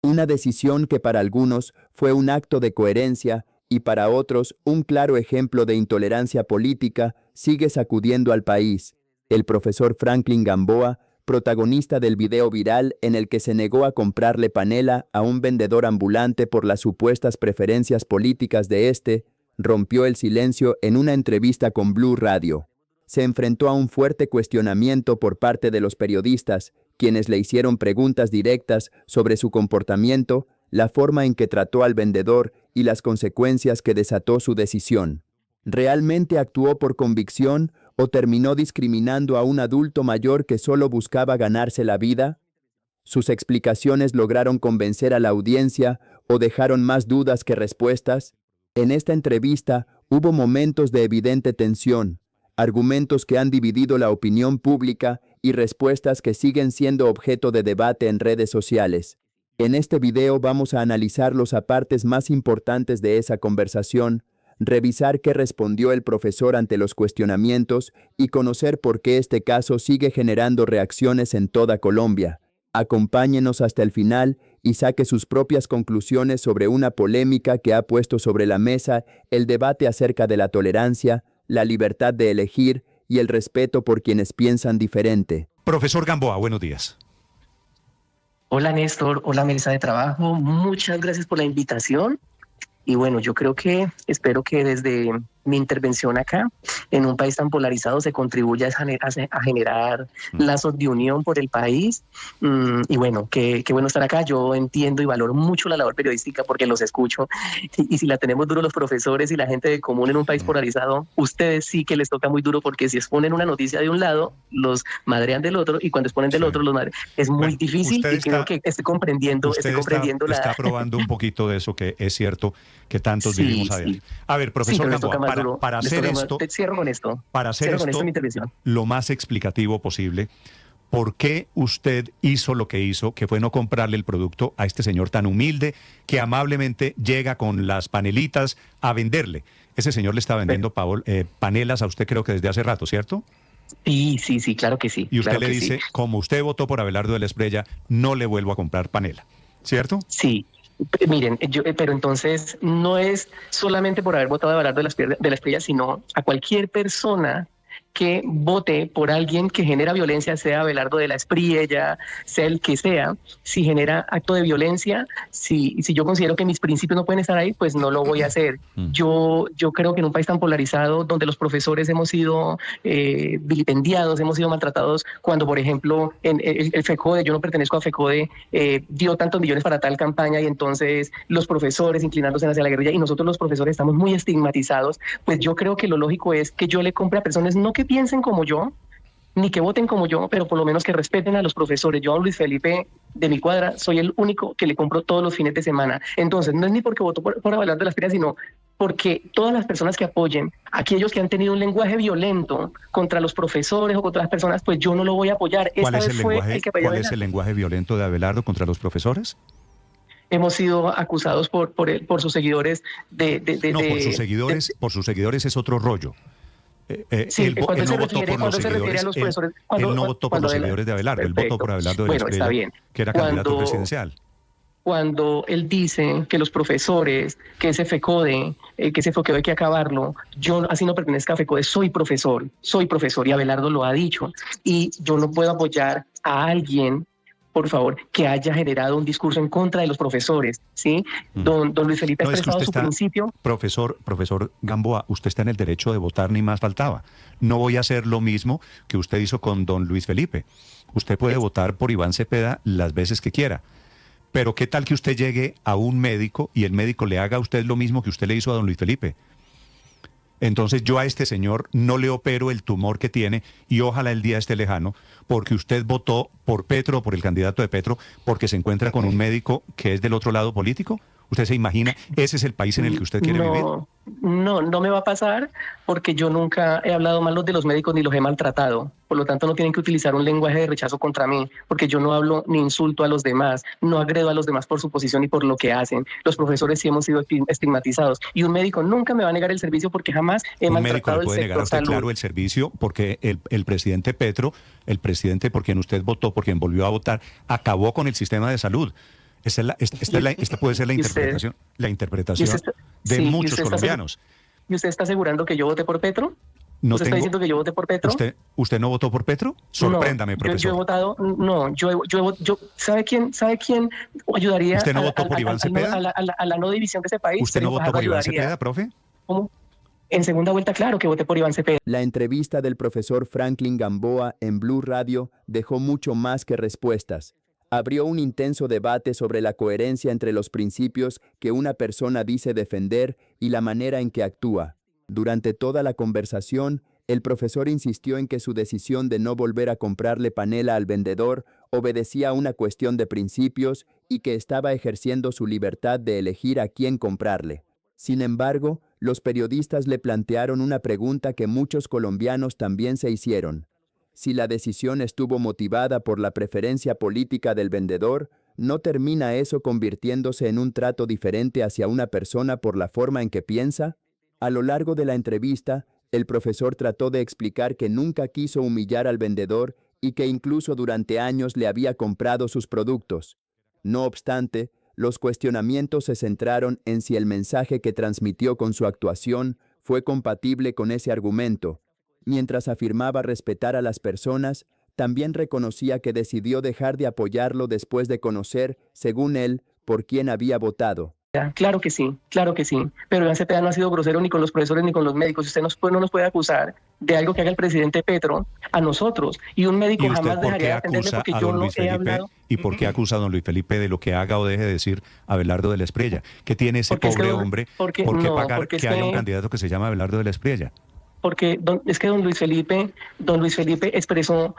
Una decisión que para algunos fue un acto de coherencia y para otros un claro ejemplo de intolerancia política, sigue sacudiendo al país. El profesor Franklin Gamboa, protagonista del video viral en el que se negó a comprarle panela a un vendedor ambulante por las supuestas preferencias políticas de este, rompió el silencio en una entrevista con Blue Radio. Se enfrentó a un fuerte cuestionamiento por parte de los periodistas, quienes le hicieron preguntas directas sobre su comportamiento, la forma en que trató al vendedor y las consecuencias que desató su decisión. ¿Realmente actuó por convicción o terminó discriminando a un adulto mayor que solo buscaba ganarse la vida? ¿Sus explicaciones lograron convencer a la audiencia o dejaron más dudas que respuestas? En esta entrevista hubo momentos de evidente tensión, argumentos que han dividido la opinión pública y respuestas que siguen siendo objeto de debate en redes sociales. En este video vamos a analizar los apartes más importantes de esa conversación, revisar qué respondió el profesor ante los cuestionamientos y conocer por qué este caso sigue generando reacciones en toda Colombia. Acompáñenos hasta el final y saque sus propias conclusiones sobre una polémica que ha puesto sobre la mesa el debate acerca de la tolerancia, la libertad de elegir y el respeto por quienes piensan diferente. Profesor Gamboa, buenos días. Hola Néstor, hola mesa de trabajo, muchas gracias por la invitación. Y bueno, yo espero que desde mi intervención acá, en un país tan polarizado, se contribuya a generar lazos de unión por el país. Y bueno, qué bueno estar acá. Yo entiendo y valoro mucho la labor periodística porque los escucho. Y si la tenemos duro los profesores y la gente de común en un país polarizado, ustedes sí que les toca muy duro porque si exponen una noticia de un lado, los madrean del otro y cuando exponen del otro, los madrean. Es muy difícil y creo que estoy comprendiendo. Está probando un poquito de eso que es cierto que tantos vivimos a diario. A ver, profesor Gamboa, para hacer esto, cierro con esto mi intervención. Lo más explicativo posible, ¿por qué usted hizo lo que hizo, que fue no comprarle el producto a este señor tan humilde, que amablemente llega con las panelitas a venderle? Ese señor le está vendiendo panelas a usted creo que desde hace rato, ¿cierto? Sí, claro que sí. Y usted claro le dice, sí. Como usted votó por Abelardo de la Espriella, no le vuelvo a comprar panela, ¿cierto? Sí. Miren, pero entonces no es solamente por haber votado a Abelardo de la Espriella, sino a cualquier persona que vote por alguien que genera violencia, sea Abelardo de la Espriella, sea el que sea, si genera acto de violencia, si yo considero que mis principios no pueden estar ahí, pues no lo voy a hacer. Yo creo que en un país tan polarizado, donde los profesores hemos sido vilipendiados, hemos sido maltratados, cuando por ejemplo en el FECODE, yo no pertenezco a FECODE, dio tantos millones para tal campaña y entonces los profesores inclinándose hacia la guerrilla y nosotros los profesores estamos muy estigmatizados, pues yo creo que lo lógico es que yo le compre a personas no que piensen como yo, ni que voten como yo, pero por lo menos que respeten a los profesores. Yo a Luis Felipe de mi cuadra soy el único que le compro todos los fines de semana. Entonces, no es ni porque votó por Abelardo de la Espriella, sino porque todas las personas que apoyen, aquellos que han tenido un lenguaje violento contra los profesores o contra las personas, pues yo no lo voy a apoyar. ¿Cuál es el lenguaje violento de Abelardo contra los profesores? Hemos sido acusados por sus seguidores por sus seguidores es otro rollo. Él no votó por los seguidores de Abelardo, él votó por Abelardo de la Espriella, que era candidato presidencial. Cuando él dice que los profesores, que ese FECODE hay que acabarlo, yo así no pertenezco a FECODE, soy profesor y Abelardo lo ha dicho. Y yo no puedo apoyar a alguien, por favor, que haya generado un discurso en contra de los profesores, ¿sí? Don Luis Felipe ha expresado su principio. Profesor Gamboa, usted está en el derecho de votar, ni más faltaba. No voy a hacer lo mismo que usted hizo con don Luis Felipe. Usted puede votar por Iván Cepeda las veces que quiera. Pero ¿qué tal que usted llegue a un médico y el médico le haga a usted lo mismo que usted le hizo a don Luis Felipe? Entonces yo a este señor no le opero el tumor que tiene y ojalá el día esté lejano, porque usted votó por Petro, por el candidato de Petro, porque se encuentra con un médico que es del otro lado político. ¿Usted se imagina? ¿Ese es el país en el que usted quiere vivir? No me va a pasar porque yo nunca he hablado mal de los médicos ni los he maltratado. Por lo tanto, no tienen que utilizar un lenguaje de rechazo contra mí porque yo no hablo ni insulto a los demás, no agredo a los demás por su posición y por lo que hacen. Los profesores sí hemos sido estigmatizados y un médico nunca me va a negar el servicio porque jamás he maltratado el sector salud. Un médico le puede negar a usted, claro, el servicio porque el presidente Petro, el presidente por quien usted votó, por quien volvió a votar, acabó con el sistema de salud. Esta puede ser la y usted- interpretación, y usted está- de sí, muchos usted colombianos. ¿Y usted está asegurando que yo voté por Petro? No ¿Usted está tengo, diciendo que yo voté por Petro? ¿Usted no votó por Petro? No, Sorpréndame, yo he profesor. votado, no, ¿sabe quién ayudaría ¿Usted no votó por Iván Cepeda? a la no división de ese país? ¿Usted no Sergio votó Fajardo por Iván ayudaría. Cepeda, profe? ¿Cómo? En segunda vuelta, claro que voté por Iván Cepeda. La entrevista del profesor Franklin Gamboa en Blue Radio dejó mucho más que respuestas. Abrió un intenso debate sobre la coherencia entre los principios que una persona dice defender y la manera en que actúa. Durante toda la conversación, el profesor insistió en que su decisión de no volver a comprarle panela al vendedor obedecía a una cuestión de principios y que estaba ejerciendo su libertad de elegir a quién comprarle. Sin embargo, los periodistas le plantearon una pregunta que muchos colombianos también se hicieron. Si la decisión estuvo motivada por la preferencia política del vendedor, ¿no termina eso convirtiéndose en un trato diferente hacia una persona por la forma en que piensa? A lo largo de la entrevista, el profesor trató de explicar que nunca quiso humillar al vendedor y que incluso durante años le había comprado sus productos. No obstante, los cuestionamientos se centraron en si el mensaje que transmitió con su actuación fue compatible con ese argumento. Mientras afirmaba respetar a las personas, también reconocía que decidió dejar de apoyarlo después de conocer, según él, por quién había votado. Claro que sí, claro que sí. Pero Iván Cepeda no ha sido grosero ni con los profesores ni con los médicos. Usted no nos puede acusar de algo que haga el presidente Petro a nosotros. Y un médico ¿Y usted jamás por dejaría qué de atenderme acusa porque a yo don no Luis he Felipe? hablado. ¿Y por qué acusa a don Luis Felipe de lo que haga o deje de decir Abelardo de la Espriella? ¿Qué tiene ese Porque es que pobre don- hombre porque- por qué no, pagar porque es que haya un que- candidato que se llama Abelardo de la Espriella? Porque es que don Luis Felipe expresó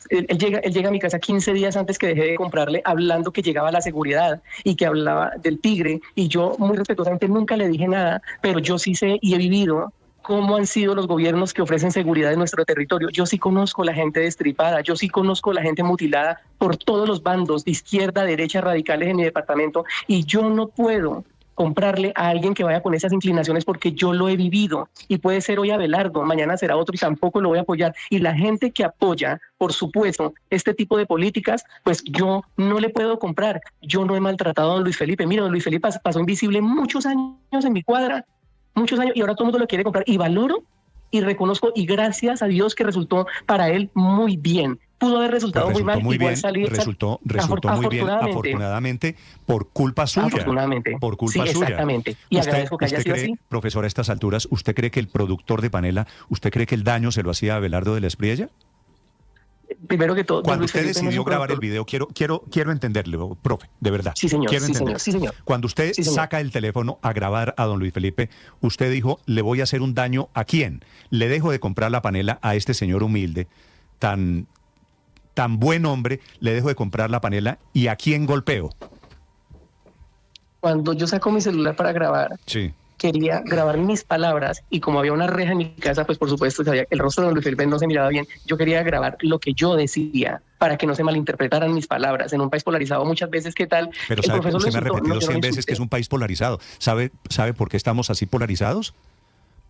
él llega a mi casa 15 días antes que dejé de comprarle, hablando que llegaba la seguridad y que hablaba del tigre, y yo muy respetuosamente nunca le dije nada, pero yo sí sé y he vivido cómo han sido los gobiernos que ofrecen seguridad en nuestro territorio. Yo sí conozco la gente destripada, yo sí conozco la gente mutilada por todos los bandos, de izquierda, derecha, radicales en mi departamento, y yo no puedo comprarle a alguien que vaya con esas inclinaciones porque yo lo he vivido, y puede ser hoy Abelardo, mañana será otro y tampoco lo voy a apoyar. Y la gente que apoya, por supuesto, este tipo de políticas, pues yo no le puedo comprar. Yo no he maltratado a don Luis Felipe. Mira, don Luis Felipe pasó invisible muchos años en mi cuadra, muchos años, y ahora todo el mundo lo quiere comprar, y valoro y reconozco, y gracias a Dios que resultó para él muy bien. Pudo haber resultado Pues muy mal, muy igual bien, salir. resultó muy bien, afortunadamente, por culpa suya. Afortunadamente. Por culpa Sí, suya. exactamente. Y agradezco que haya sido así. Profesor, a estas alturas, ¿usted cree que el productor de panela, usted cree que el daño se lo hacía a Abelardo de la Espriella? Primero que todo, don Cuando Luis usted Felipe no es decidió un grabar el productor. video, quiero entenderlo, profe, de verdad. Sí, señor, Quiero sí, entenderlo. señor, sí, señor. Cuando usted Sí, señor. saca el teléfono a grabar a don Luis Felipe, usted dijo, ¿le voy a hacer un daño a quién? Le dejo de comprar la panela a este señor humilde, tan buen hombre, le dejo de comprar la panela, ¿y a quién golpeo? Cuando yo saco mi celular para grabar, Sí. quería grabar mis palabras, y como había una reja en mi casa, pues por supuesto sabía que el rostro de don Luis Felipe no se miraba bien. Yo quería grabar lo que yo decía para que no se malinterpretaran mis palabras. En un país polarizado muchas veces, ¿qué tal? Pero El sabe, profesor usted lo me ha insultó, repetido no, yo no 100 lo veces que es insulté. un país polarizado. ¿Sabe por qué estamos así polarizados?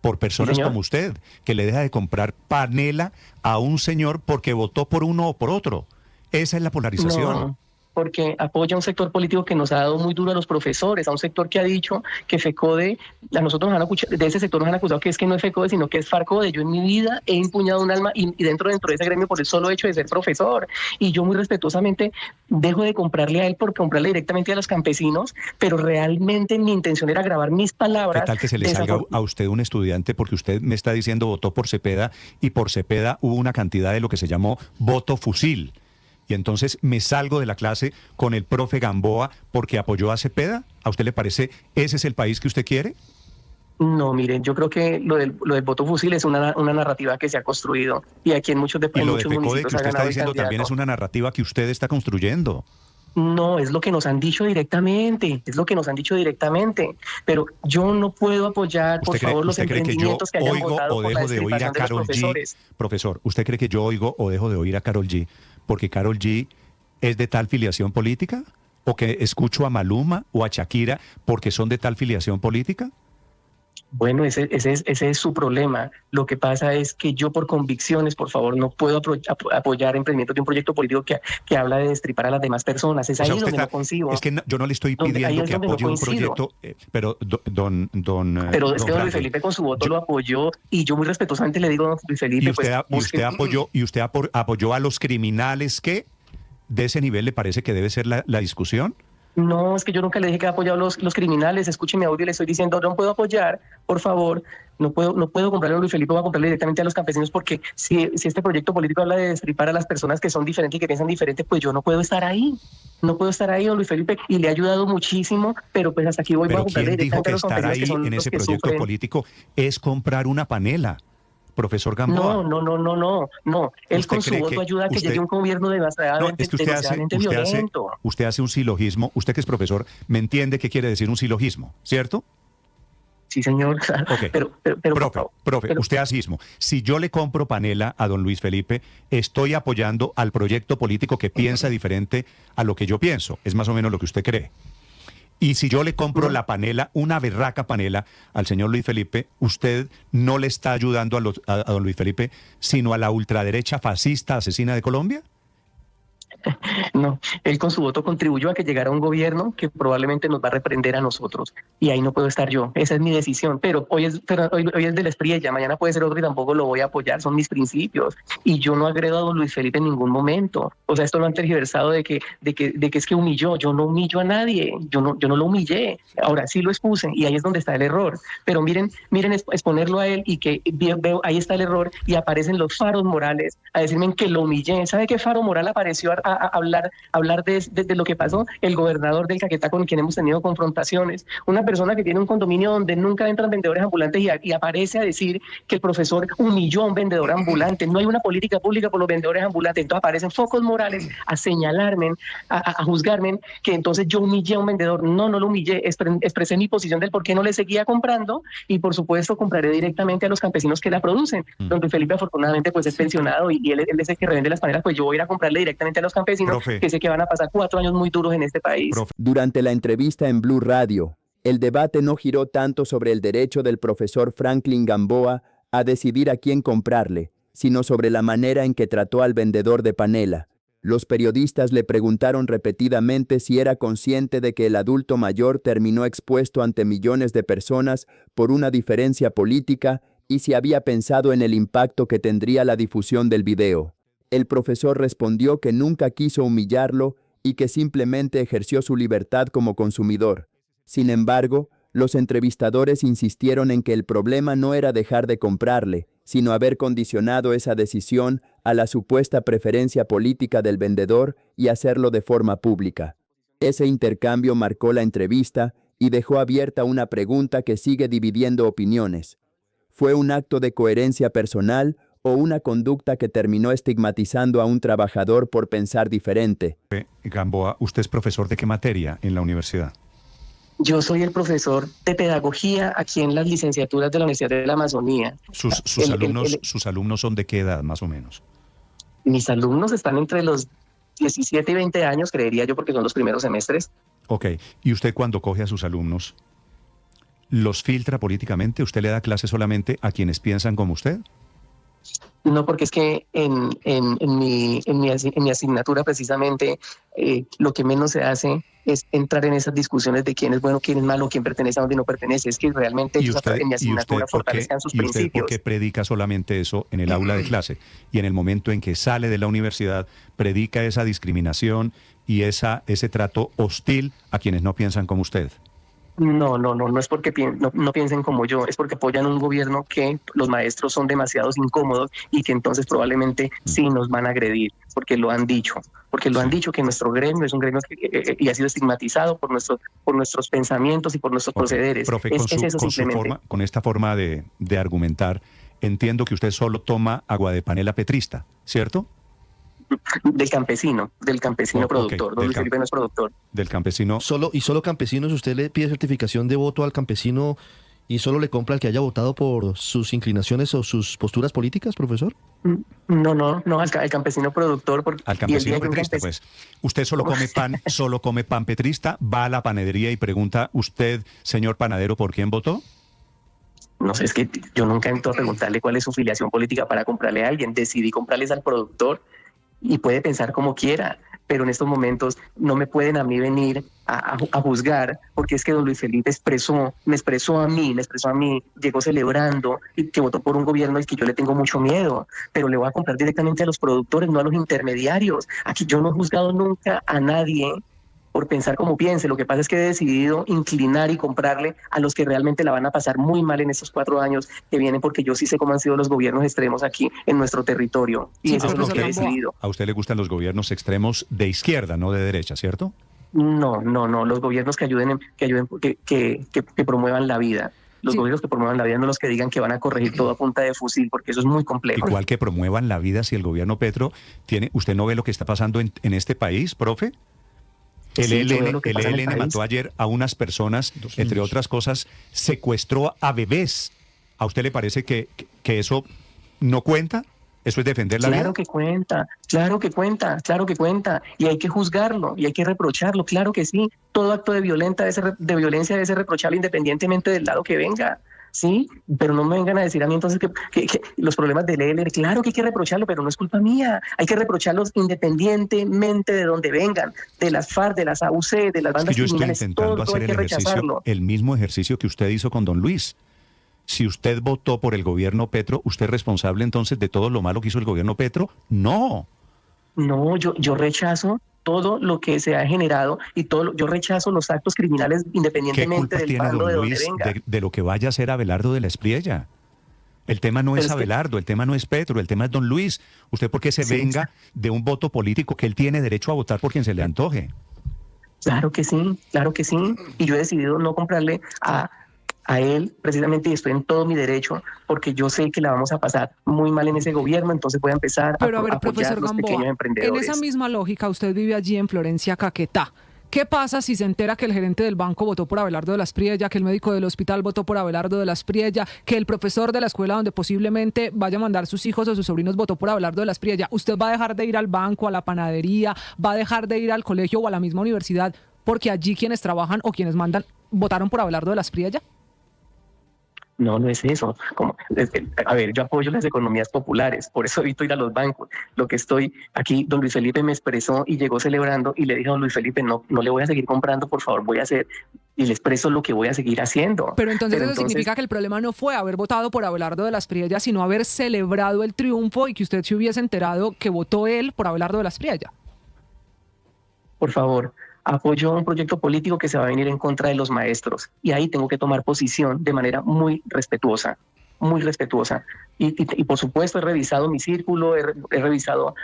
Por personas señor. como usted, que le deja de comprar panela a un señor porque votó por uno o por otro. Esa es la polarización. No, porque apoya un sector político que nos ha dado muy duro a los profesores, a un sector que ha dicho que FECODE, a nosotros de ese sector nos han acusado que es que no es FECODE, sino que es FARCODE. Yo en mi vida he empuñado un alma y dentro de ese gremio por el solo hecho de ser profesor. Y yo muy respetuosamente dejo de comprarle a él por comprarle directamente a los campesinos, pero realmente mi intención era grabar mis palabras. ¿Qué tal que se le salga a usted un estudiante? Porque usted me está diciendo votó por Cepeda, y por Cepeda hubo una cantidad de lo que se llamó voto fusil. Y entonces me salgo de la clase con el profe Gamboa porque apoyó a Cepeda. ¿A usted le parece ese es el país que usted quiere? No, miren, yo creo que lo del voto fusil es una narrativa que se ha construido, y aquí en muchos, Y en lo de muchos FECODE municipios que ha usted está ganado el diciendo también es candidato. una narrativa que usted está construyendo. No, es lo que nos han dicho directamente, es lo que nos han dicho directamente, pero yo no puedo apoyar, por favor, los ¿Usted cree que yo emprendimientos que hayan oigo votado o por la dejo de oír a destripación de los Karol G? profesores. Profesor, ¿usted cree que yo oigo o dejo de oír a Karol G porque Karol G es de tal filiación política? ¿O que escucho a Maluma o a Shakira porque son de tal filiación política? Bueno, ese es su problema. Lo que pasa es que yo por convicciones, por favor, no puedo apoyar emprendimientos de un proyecto político que habla de destripar a las demás personas. Es O sea, ahí usted donde no concibo. es que yo no le estoy Ahí pidiendo es que donde no apoye un coincido. proyecto, pero Pero es don que don Luis Franklin, Felipe con su voto yo- lo apoyó y yo muy respetuosamente le digo, don Luis Felipe, pues busque. y usted apoyó a los criminales que de ese nivel le parece que debe ser la discusión. No, es que yo nunca le dije que he apoyado a los criminales. Escuche mi audio y le estoy diciendo, no puedo apoyar, por favor. No puedo comprarle a Luis Felipe, voy a comprarle directamente a los campesinos porque si este proyecto político habla de destripar a las personas que son diferentes y que piensan diferente, pues yo no puedo estar ahí. No puedo estar ahí, don Luis Felipe, y le ha ayudado muchísimo, pero pues hasta aquí voy a Pero comprarle ¿quién dijo directamente a que los estar campesinos que ahí son en los ese que proyecto sufren. político es comprar una panela, profesor Gamboa? No. Él ¿Usted con su cree voto que ayuda a que llegue un gobierno No, es que demasiadamente violento. usted hace un silogismo, usted que es profesor, me entiende qué quiere decir un silogismo, ¿cierto? Sí, señor, claro. Ok. Pero, por Profe, favor, profe, pero- usted hace mismo. Si yo le compro panela a don Luis Felipe, estoy apoyando al proyecto político que piensa diferente a lo que yo pienso. Es más o menos lo que usted cree. Y si yo le compro la panela, una berraca panela al señor Luis Felipe, usted no le está ayudando a don Luis Felipe, sino a la ultraderecha fascista asesina de Colombia. No, él con su voto contribuyó a que llegara un gobierno que probablemente nos va a reprender a nosotros. Y ahí no puedo estar yo. Esa es mi decisión. Pero hoy es de la Espriella, mañana puede ser otro y tampoco lo voy a apoyar. Son mis principios. Y yo no agredo a don Luis Felipe en ningún momento. O sea, esto lo han tergiversado de que es que humilló. Yo no humillo a nadie. Yo no lo humillé. Ahora sí lo expuse y ahí es donde está el error. Pero miren exponerlo a él y que veo, ahí está el error y aparecen los faros morales a decirme que lo humillé. ¿Sabe qué faro moral apareció a hablar de lo que pasó? El gobernador del Caquetá con quien hemos tenido confrontaciones. Una persona que tiene un condominio donde nunca entran vendedores ambulantes y aparece a decir que el profesor humilló a un vendedor ambulante. No hay una política pública por los vendedores ambulantes. Entonces aparecen focos morales a señalarme, a juzgarme que entonces yo humillé a un vendedor. No lo humillé. Expresé mi posición del por qué no le seguía comprando y por supuesto compraré directamente a los campesinos que la producen. Don Luis Felipe afortunadamente pues es pensionado y él es el que revende las panelas, pues yo voy a ir a comprarle directamente a los campesinos, Profe. que sé que van a pasar 4 años muy duros en este país. Profe. Durante la entrevista en Blue Radio, el debate no giró tanto sobre el derecho del profesor Franklin Gamboa a decidir a quién comprarle, sino sobre la manera en que trató al vendedor de panela. Los periodistas le preguntaron repetidamente si era consciente de que el adulto mayor terminó expuesto ante millones de personas por una diferencia política y si había pensado en el impacto que tendría la difusión del video. El profesor respondió que nunca quiso humillarlo y que simplemente ejerció su libertad como consumidor. Sin embargo, los entrevistadores insistieron en que el problema no era dejar de comprarle, sino haber condicionado esa decisión a la supuesta preferencia política del vendedor y hacerlo de forma pública. Ese intercambio marcó la entrevista y dejó abierta una pregunta que sigue dividiendo opiniones. ¿Fue un acto de coherencia personal o una conducta que terminó estigmatizando a un trabajador por pensar diferente? Gamboa, ¿usted es profesor de qué materia en la universidad? Yo soy el profesor de pedagogía aquí en las licenciaturas de la Universidad de la Amazonía. Sus alumnos son de qué edad, más o menos? Mis alumnos están entre los 17 y 20 años, creería yo, porque son los primeros semestres. Ok, y usted cuando coge a sus alumnos, ¿los filtra políticamente? ¿Usted le da clase solamente a quienes piensan como usted? No, porque es que en mi asignatura precisamente lo que menos se hace es entrar en esas discusiones de quién es bueno, quién es malo, quién pertenece a dónde no pertenece. Es que realmente ellos en mi asignatura fortalezcan sus principios. ¿Y usted por qué predica solamente eso en el aula de clase? Y en el momento en que sale de la universidad, predica esa discriminación y ese trato hostil a quienes no piensan como usted. No es porque no piensen como yo, es porque apoyan un gobierno que los maestros son demasiado incómodos y que entonces probablemente sí nos van a agredir, porque lo han dicho que nuestro gremio es un gremio y ha sido estigmatizado por nuestros pensamientos y por nuestros procederes. Profe, con esta forma de argumentar, entiendo que usted solo toma agua de panela petrista, ¿cierto? Del campesino productor. Don Luis Felipe no es productor. Del campesino. Solo campesinos, usted le pide certificación de voto al campesino y solo le compra al que haya votado por sus inclinaciones o sus posturas políticas, profesor. No, al campesino productor. Al campesino petrista, pues. Usted solo come pan petrista, va a la panadería y pregunta, ¿usted, señor panadero, por quién votó? No sé, es que yo nunca entro a preguntarle cuál es su filiación política para comprarle a alguien. Decidí comprarles al productor y puede pensar como quiera, pero en estos momentos no me pueden a mí venir a juzgar, porque es que don Luis Felipe me expresó a mí, llegó celebrando y que votó por un gobierno al que yo le tengo mucho miedo, pero le voy a comprar directamente a los productores, no a los intermediarios. Aquí yo no he juzgado nunca a nadie por pensar como piense. Lo que pasa es que he decidido inclinar y comprarle a los que realmente la van a pasar muy mal en estos 4 años que vienen, porque yo sí sé cómo han sido los gobiernos extremos aquí en nuestro territorio. Y Sí, eso es lo profesor que he Gamboa. decidido. A usted le gustan los gobiernos extremos de izquierda, no de derecha, ¿cierto? No, los gobiernos que ayuden, que promuevan la vida. Los Sí. gobiernos que promuevan la vida, no los que digan que van a corregir todo a punta de fusil, porque eso es muy complejo. Igual que promuevan la vida si el gobierno Petro tiene... ¿Usted no ve lo que está pasando en este país, profe? El Sí, yo veo ELN, lo que el pasa en el ELN país. mató ayer a unas personas, entre otras cosas, secuestró a bebés. ¿A usted le parece que eso no cuenta? ¿Eso es defender la vida? Claro que cuenta, claro que cuenta, claro que cuenta. Y hay que juzgarlo, y hay que reprocharlo, claro que sí. Todo acto de violencia debe ser reprochable independientemente del lado que venga. Sí, pero no me vengan a decir a mí entonces que los problemas del ELN, claro que hay que reprocharlo, pero no es culpa mía. Hay que reprocharlos independientemente de donde vengan, de las FARC, de las AUC, de las Es que bandas yo estoy criminales. intentando Todo hacer hay que el ejercicio, rechazarlo. el mismo ejercicio que usted hizo con don Luis. Si usted votó por el gobierno Petro, ¿usted es responsable entonces de todo lo malo que hizo el gobierno Petro? No. No, yo rechazo todo lo que se ha generado y yo rechazo los actos criminales ¿Qué independientemente culpa del tiene bando don de donde Luis venga. de lo que vaya a hacer Abelardo de la Espriella? El tema no Pero es es que- Abelardo, el tema no es Petro, el tema es don Luis. ¿Usted por qué se Sí, venga de un voto político que él tiene derecho a votar por quien se le antoje? Claro que sí, claro que sí. Y yo he decidido no comprarle a él precisamente, y estoy en todo mi derecho, porque yo sé que la vamos a pasar muy mal en ese gobierno, entonces voy a empezar Pero a ver, a apoyar profesor a los Gamboa, pequeños en emprendedores. esa misma lógica, usted vive allí en Florencia, Caquetá. ¿Qué pasa si se entera que el gerente del banco votó por Abelardo de la Espriella, que el médico del hospital votó por Abelardo de la Espriella, que el profesor de la escuela donde posiblemente vaya a mandar sus hijos o sus sobrinos votó por Abelardo de la Espriella? ¿Usted va a dejar de ir al banco, a la panadería, va a dejar de ir al colegio o a la misma universidad porque allí quienes trabajan o quienes mandan votaron por Abelardo de la Espriella? No, no es eso. A ver, yo apoyo las economías populares, por eso evito ir a los bancos. Lo que estoy aquí, don Luis Felipe me expresó y llegó celebrando y le dije a don Luis Felipe, no le voy a seguir comprando, por favor, voy a hacer, y le expreso lo que voy a seguir haciendo. Pero entonces eso significa que el problema no fue haber votado por Abelardo de la Espriella, sino haber celebrado el triunfo y que usted se hubiese enterado que votó él por Abelardo de la Espriella. Por favor, apoyo un proyecto político que se va a venir en contra de los maestros, y ahí tengo que tomar posición de manera muy respetuosa. Muy respetuosa. Y por supuesto he revisado mi círculo, he revisado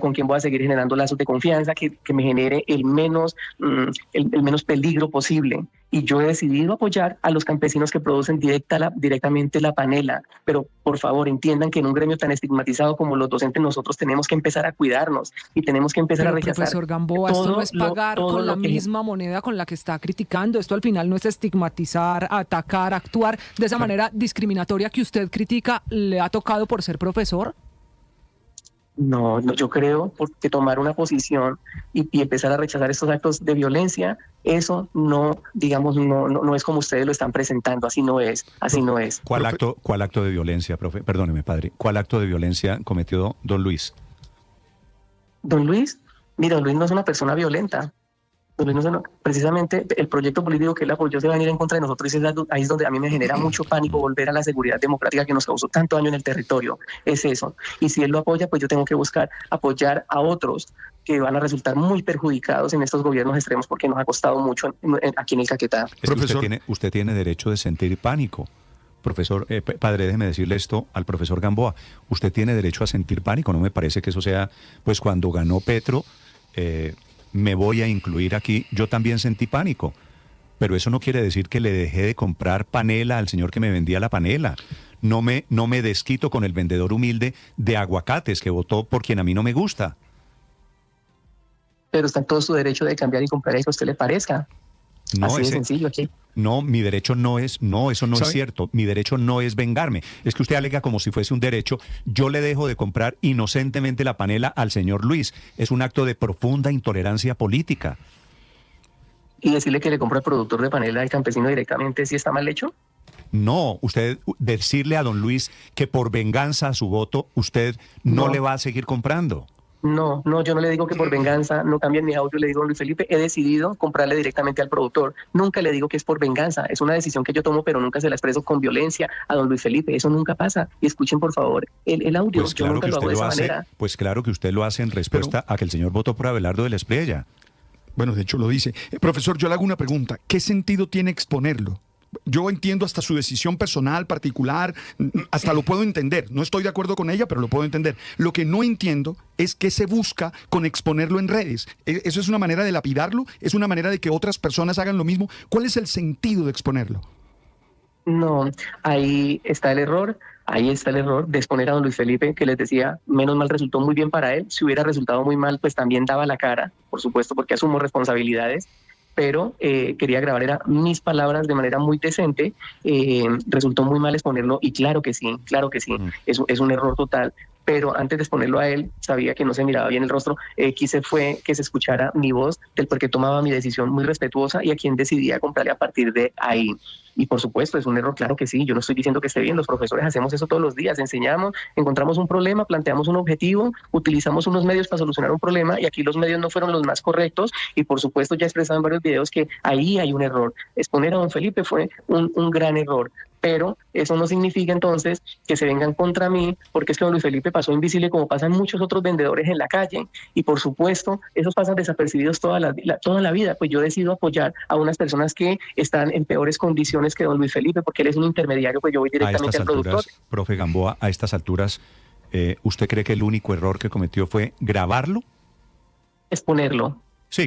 con quién voy a seguir generando lazos de confianza que me genere el menos peligro posible. Y yo he decidido apoyar a los campesinos que producen directamente la panela. Pero por favor entiendan que en un gremio tan estigmatizado como los docentes nosotros tenemos que empezar a cuidarnos y tenemos que empezar Pero a rechazar. profesor Gamboa, esto no es pagar con la misma moneda con la que está criticando. Esto al final no es estigmatizar, atacar, actuar de esa manera discriminatoria que usted critica. ¿Le ha tocado por ser profesor? No, yo creo que tomar una posición y empezar a rechazar estos actos de violencia, eso no, digamos, no es como ustedes lo están presentando, así no es. ¿Cuál acto de violencia, profe? Perdóneme, padre. ¿Cuál acto de violencia cometió don Luis? Don Luis, mira, don Luis no es una persona violenta. Don Luis precisamente el proyecto político que él apoyó se va a venir en contra de nosotros, y ahí es donde a mí me genera mucho pánico volver a la seguridad democrática que nos causó tanto daño en el territorio. Es eso. Y si él lo apoya, pues yo tengo que buscar apoyar a otros que van a resultar muy perjudicados en estos gobiernos extremos, porque nos ha costado mucho aquí en el Caquetá. Es que usted tiene derecho de sentir pánico. Profesor, padre, déjeme decirle esto al profesor Gamboa. Usted tiene derecho a sentir pánico. No me parece que eso sea, pues cuando ganó Petro, me voy a incluir aquí, yo también sentí pánico, pero eso no quiere decir que le dejé de comprar panela al señor que me vendía la panela. No me desquito con el vendedor humilde de aguacates que votó por quien a mí no me gusta. Pero está en todo su derecho de cambiar y comprar eso que a usted le parezca. No, así de sencillo aquí. No, mi derecho no es, eso no es cierto. Mi derecho no es vengarme. Es que usted alega como si fuese un derecho. Yo le dejo de comprar inocentemente la panela al señor Luis. Es un acto de profunda intolerancia política. ¿Y decirle que le compra al productor de panela al campesino directamente si está mal hecho? No, usted decirle a don Luis que por venganza a su voto usted no No. le va a seguir comprando. No, yo no le digo que por venganza no cambien mi audio, le digo a Luis Felipe, he decidido comprarle directamente al productor. Nunca le digo que es por venganza, es una decisión que yo tomo, pero nunca se la expreso con violencia a don Luis Felipe, eso nunca pasa. Y escuchen por favor el audio, Pues yo claro nunca que lo hago usted de lo esa hace, manera. pues claro que usted lo hace en respuesta a que el señor votó por Abelardo de la Espriella. Bueno, de hecho lo dice. Profesor, yo le hago una pregunta. ¿Qué sentido tiene exponerlo? Yo entiendo hasta su decisión personal, particular, hasta lo puedo entender. No estoy de acuerdo con ella, pero lo puedo entender. Lo que no entiendo es qué se busca con exponerlo en redes. ¿Eso es una manera de lapidarlo? ¿Es una manera de que otras personas hagan lo mismo? ¿Cuál es el sentido de exponerlo? No, ahí está el error. Ahí está el error de exponer a don Luis Felipe, que les decía, menos mal resultó muy bien para él. Si hubiera resultado muy mal, pues también daba la cara, por supuesto, porque asumo responsabilidades. Pero quería grabar era mis palabras de manera muy decente. Resultó muy mal exponerlo y claro que sí, es un error total. Pero antes de exponerlo a él, sabía que no se miraba bien el rostro. Quise fue que se escuchara mi voz del por qué tomaba mi decisión muy respetuosa y a quien decidía comprarle a partir de ahí. Y por supuesto, es un error, claro que sí. Yo no estoy diciendo que esté bien. Los profesores hacemos eso todos los días. Enseñamos, encontramos un problema, planteamos un objetivo, utilizamos unos medios para solucionar un problema y aquí los medios no fueron los más correctos. Y por supuesto, ya he expresado en varios videos que ahí hay un error. Exponer a don Felipe fue un gran error. Pero eso no significa entonces que se vengan contra mí, porque es que don Luis Felipe pasó invisible como pasan muchos otros vendedores en la calle. Y por supuesto, esos pasan desapercibidos toda la vida. Pues yo decido apoyar a unas personas que están en peores condiciones que don Luis Felipe, porque él es un intermediario, pues yo voy A directamente estas al productor. alturas, profe Gamboa, a estas alturas, ¿usted cree que el único error que cometió fue grabarlo? Exponerlo. Sí,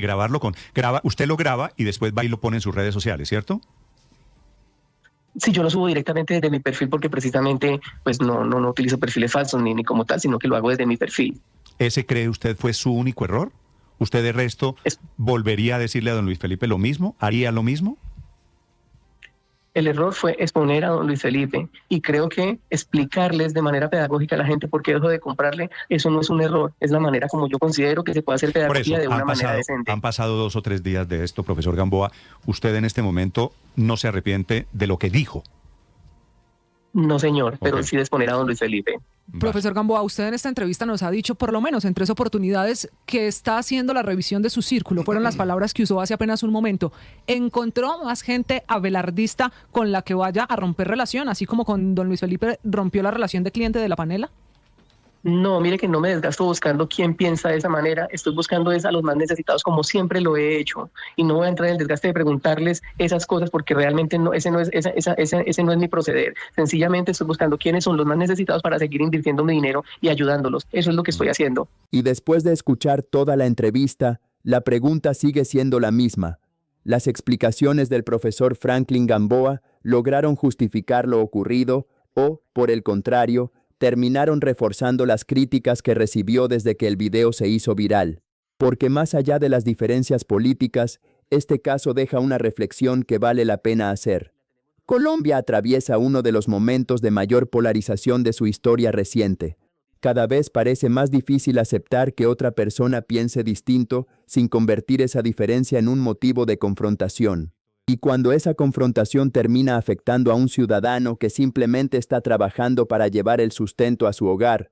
usted lo graba y después va y lo pone en sus redes sociales, ¿cierto? Sí, yo lo subo directamente desde mi perfil porque precisamente pues no utilizo perfiles falsos ni como tal, sino que lo hago desde mi perfil. ¿Ese cree usted fue su único error? ¿Usted de resto volvería a decirle a don Luis Felipe lo mismo? ¿Haría lo mismo? El error fue exponer a don Luis Felipe y creo que explicarles de manera pedagógica a la gente por qué dejó de comprarle, eso no es un error, es la manera como yo considero que se puede hacer Por eso, pedagogía de una manera decente. han pasado 2 o 3 días de esto, profesor Gamboa. ¿Usted en este momento no se arrepiente de lo que dijo? No, señor, pero Ok. sí de exponer a don Luis Felipe. Profesor Gamboa, usted en esta entrevista nos ha dicho, por lo menos en 3 oportunidades, que está haciendo la revisión de su círculo. Fueron las palabras que usó hace apenas un momento. ¿Encontró más gente abelardista con la que vaya a romper relación, así como con don Luis Felipe rompió la relación de cliente de la panela? No, mire que no me desgasto buscando quién piensa de esa manera. Estoy buscando es a los más necesitados como siempre lo he hecho. Y no voy a entrar en el desgaste de preguntarles esas cosas porque realmente no, ese no es mi proceder. Sencillamente estoy buscando quiénes son los más necesitados para seguir invirtiendo mi dinero y ayudándolos. Eso es lo que estoy haciendo. Y después de escuchar toda la entrevista, la pregunta sigue siendo la misma. Las explicaciones del profesor Franklin Gamboa lograron justificar lo ocurrido o, por el contrario, terminaron reforzando las críticas que recibió desde que el video se hizo viral. Porque más allá de las diferencias políticas, este caso deja una reflexión que vale la pena hacer. Colombia atraviesa uno de los momentos de mayor polarización de su historia reciente. Cada vez parece más difícil aceptar que otra persona piense distinto sin convertir esa diferencia en un motivo de confrontación. Y cuando esa confrontación termina afectando a un ciudadano que simplemente está trabajando para llevar el sustento a su hogar,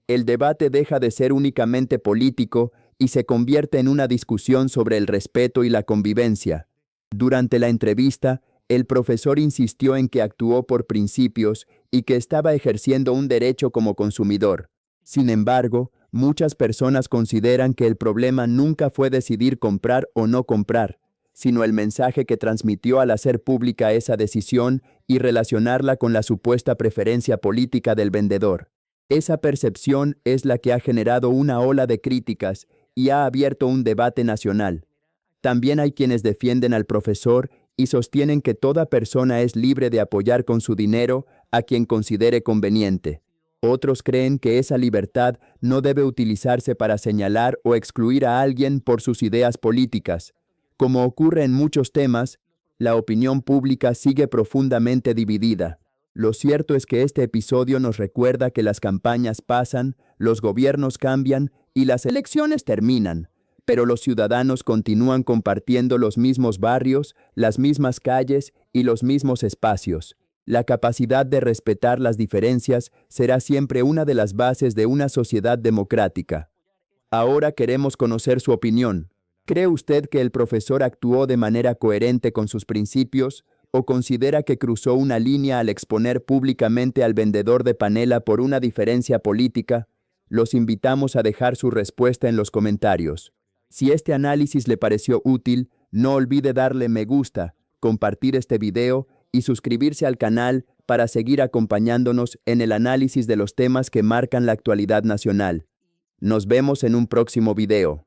el debate deja de ser únicamente político y se convierte en una discusión sobre el respeto y la convivencia. Durante la entrevista, el profesor insistió en que actuó por principios y que estaba ejerciendo un derecho como consumidor. Sin embargo, muchas personas consideran que el problema nunca fue decidir comprar o no comprar, sino el mensaje que transmitió al hacer pública esa decisión y relacionarla con la supuesta preferencia política del vendedor. Esa percepción es la que ha generado una ola de críticas y ha abierto un debate nacional. También hay quienes defienden al profesor y sostienen que toda persona es libre de apoyar con su dinero a quien considere conveniente. Otros creen que esa libertad no debe utilizarse para señalar o excluir a alguien por sus ideas políticas. Como ocurre en muchos temas, la opinión pública sigue profundamente dividida. Lo cierto es que este episodio nos recuerda que las campañas pasan, los gobiernos cambian y las elecciones terminan, pero los ciudadanos continúan compartiendo los mismos barrios, las mismas calles y los mismos espacios. La capacidad de respetar las diferencias será siempre una de las bases de una sociedad democrática. Ahora queremos conocer su opinión. ¿Cree usted que el profesor actuó de manera coherente con sus principios o considera que cruzó una línea al exponer públicamente al vendedor de panela por una diferencia política? Los invitamos a dejar su respuesta en los comentarios. Si este análisis le pareció útil, no olvide darle me gusta, compartir este video y suscribirse al canal para seguir acompañándonos en el análisis de los temas que marcan la actualidad nacional. Nos vemos en un próximo video.